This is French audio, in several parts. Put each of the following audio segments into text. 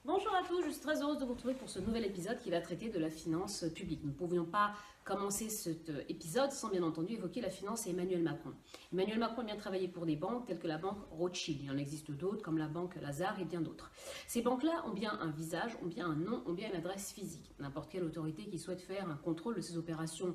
Bonjour à tous, je suis très heureuse de vous retrouver pour ce nouvel épisode qui va traiter de la finance publique. Nous ne pouvions pas commencer cet épisode sans bien entendu évoquer la finance et Emmanuel Macron. Emmanuel Macron a bien travaillé pour des banques telles que la banque Rothschild. Il en existe d'autres comme la banque Lazare et bien d'autres. Ces banques-là ont bien un visage, ont bien un nom, ont bien une adresse physique. N'importe quelle autorité qui souhaite faire un contrôle de ces opérations,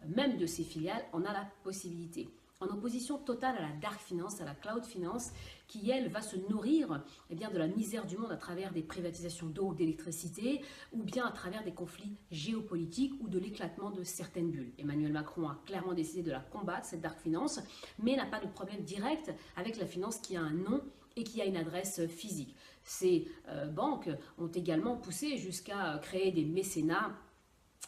même de ses filiales, en a la possibilité. En opposition totale à la dark finance, à la cloud finance, qui elle va se nourrir de la misère du monde à travers des privatisations d'eau ou d'électricité, ou bien à travers des conflits géopolitiques ou de l'éclatement de certaines bulles. Emmanuel Macron a clairement décidé de la combattre, cette dark finance, mais n'a pas de problème direct avec la finance qui a un nom et qui a une adresse physique. Ces banques ont également poussé jusqu'à créer des mécénats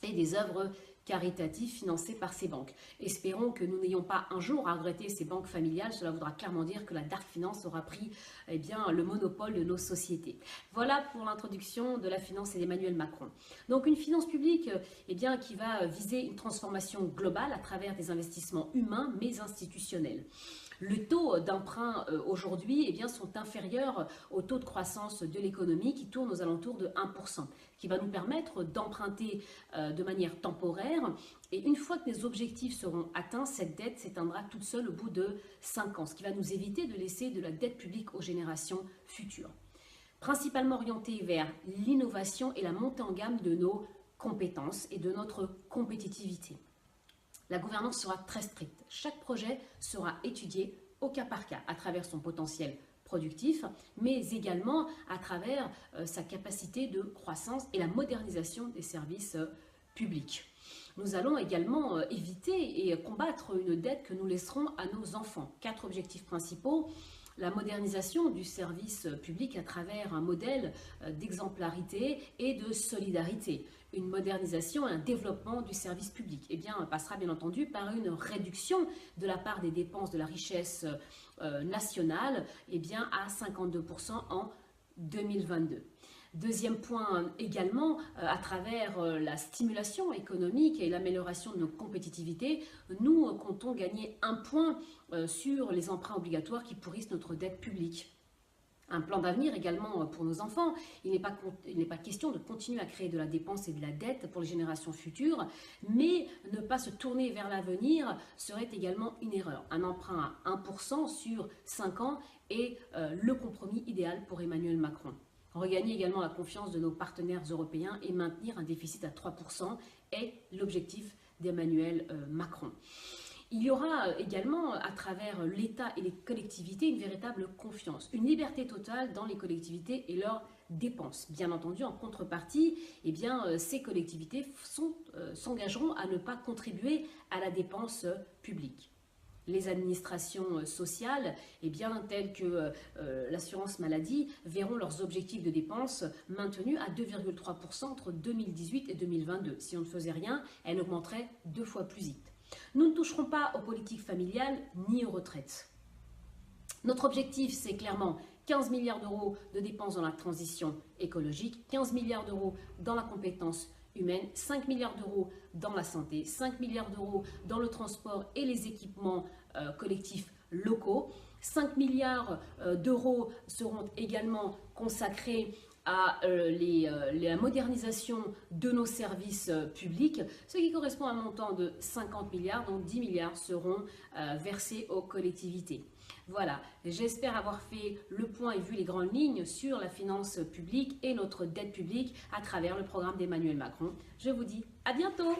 et des œuvres caritatives financées par ces banques. Espérons que nous n'ayons pas un jour à regretter ces banques familiales. Cela voudra clairement dire que la dark finance aura pris le monopole de nos sociétés. Voilà pour l'introduction de la finance et d'Emmanuel Macron. Donc une finance publique qui va viser une transformation globale à travers des investissements humains mais institutionnels. Le taux d'emprunt aujourd'hui sont inférieurs au taux de croissance de l'économie qui tourne aux alentours de 1%, qui va nous permettre d'emprunter de manière temporaire. Et une fois que les objectifs seront atteints, cette dette s'éteindra toute seule au bout de 5 ans, ce qui va nous éviter de laisser de la dette publique aux générations futures. Principalement orientée vers l'innovation et la montée en gamme de nos compétences et de notre compétitivité. La gouvernance sera très stricte. Chaque projet sera étudié au cas par cas à travers son potentiel productif, mais également à travers sa capacité de croissance et la modernisation des services publics. Nous allons également éviter et combattre une dette que nous laisserons à nos enfants. 4 objectifs principaux. La modernisation du service public à travers un modèle d'exemplarité et de solidarité. Une modernisation et un développement du service public passera bien entendu par une réduction de la part des dépenses de la richesse nationale à 52% en 2022. Deuxième point également, à travers la stimulation économique et l'amélioration de nos compétitivités, nous comptons gagner 1 point sur les emprunts obligatoires qui pourrissent notre dette publique. Un plan d'avenir également pour nos enfants. Il n'est pas question de continuer à créer de la dépense et de la dette pour les générations futures, mais ne pas se tourner vers l'avenir serait également une erreur. Un emprunt à 1% sur 5 ans est le compromis idéal pour Emmanuel Macron. Regagner également la confiance de nos partenaires européens et maintenir un déficit à 3% est l'objectif d'Emmanuel Macron. Il y aura également, à travers l'État et les collectivités, une véritable confiance, une liberté totale dans les collectivités et leurs dépenses. Bien entendu, en contrepartie, ces collectivités s'engageront à ne pas contribuer à la dépense publique. Les administrations sociales, telles que l'assurance maladie, verront leurs objectifs de dépenses maintenus à 2,3% entre 2018 et 2022. Si on ne faisait rien, elles augmenteraient 2 fois plus vite. Nous ne toucherons pas aux politiques familiales ni aux retraites. Notre objectif, c'est clairement 15 milliards d'euros de dépenses dans la transition écologique, 15 milliards d'euros dans la compétence humaine, 5 milliards d'euros dans la santé, 5 milliards d'euros dans le transport et les équipements collectifs locaux. 5 milliards d'euros seront également consacrés à la modernisation de nos services publics, ce qui correspond à un montant de 50 milliards, dont 10 milliards seront versés aux collectivités. Voilà, j'espère avoir fait le point et vu les grandes lignes sur la finance publique et notre dette publique à travers le programme d'Emmanuel Macron. Je vous dis à bientôt!